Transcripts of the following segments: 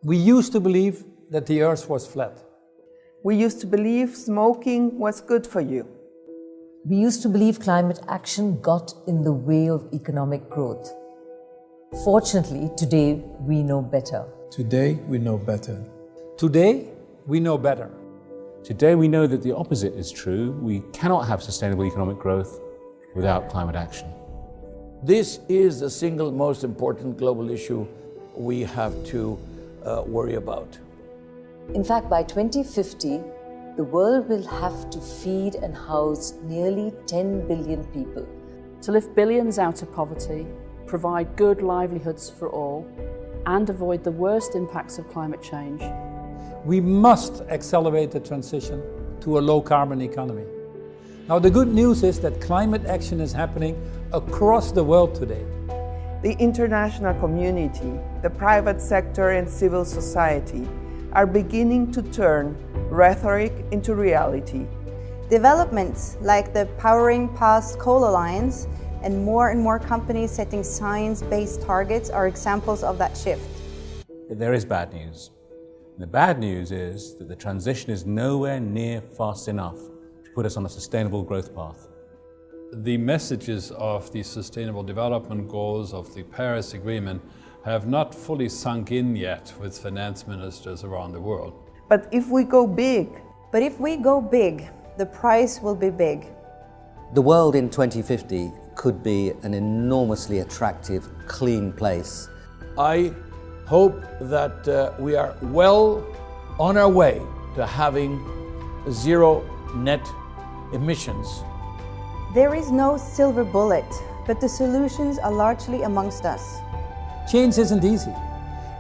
We used to believe that the earth was flat. We used to believe smoking was good for you. We used to believe climate action got in the way of economic growth. Fortunately, today we know better. Today we know better. Today, we know better. Today we know that the opposite is true. We cannot have sustainable economic growth without climate action. This is the single most important global issue we have to worry about. In fact, by 2050, the world will have to feed and house nearly 10 billion people. To lift billions out of poverty, provide good livelihoods for all, and avoid the worst impacts of climate change. We must accelerate the transition to a low-carbon economy. Now, the good news is that climate action is happening across the world today. The international community, the private sector and civil society are beginning to turn rhetoric into reality. Developments like the Powering Past Coal Alliance and more companies setting science-based targets are examples of that shift. There is bad news. The bad news is that the transition is nowhere near fast enough to put us on a sustainable growth path. The messages of the Sustainable Development Goals of the Paris Agreement have not fully sunk in yet with finance ministers around the world. But if we go big, the price will be big. The world in 2050 could be an enormously attractive, clean place. I hope that we are well on our way to having zero net emissions. There is no silver bullet, but the solutions are largely amongst us. Change isn't easy.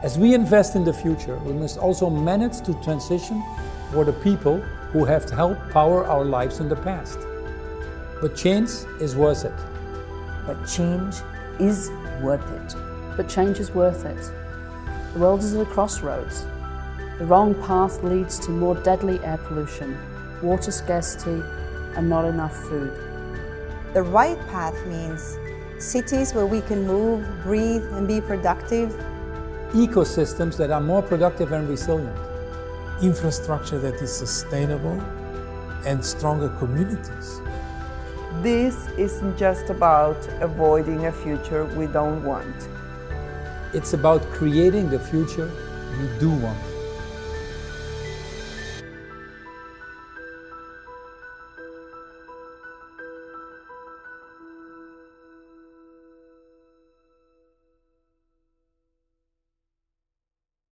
As we invest in the future, we must also manage to transition for the people who have helped power our lives in the past. But change is worth it. But change is worth it. But change is worth it. The world is at a crossroads. The wrong path leads to more deadly air pollution, water scarcity, and not enough food. The right path means cities where we can move, breathe, and be productive. Ecosystems that are more productive and resilient. Infrastructure that is sustainable and stronger communities. this isn't just about avoiding a future we don't want. It's about creating the future we do want.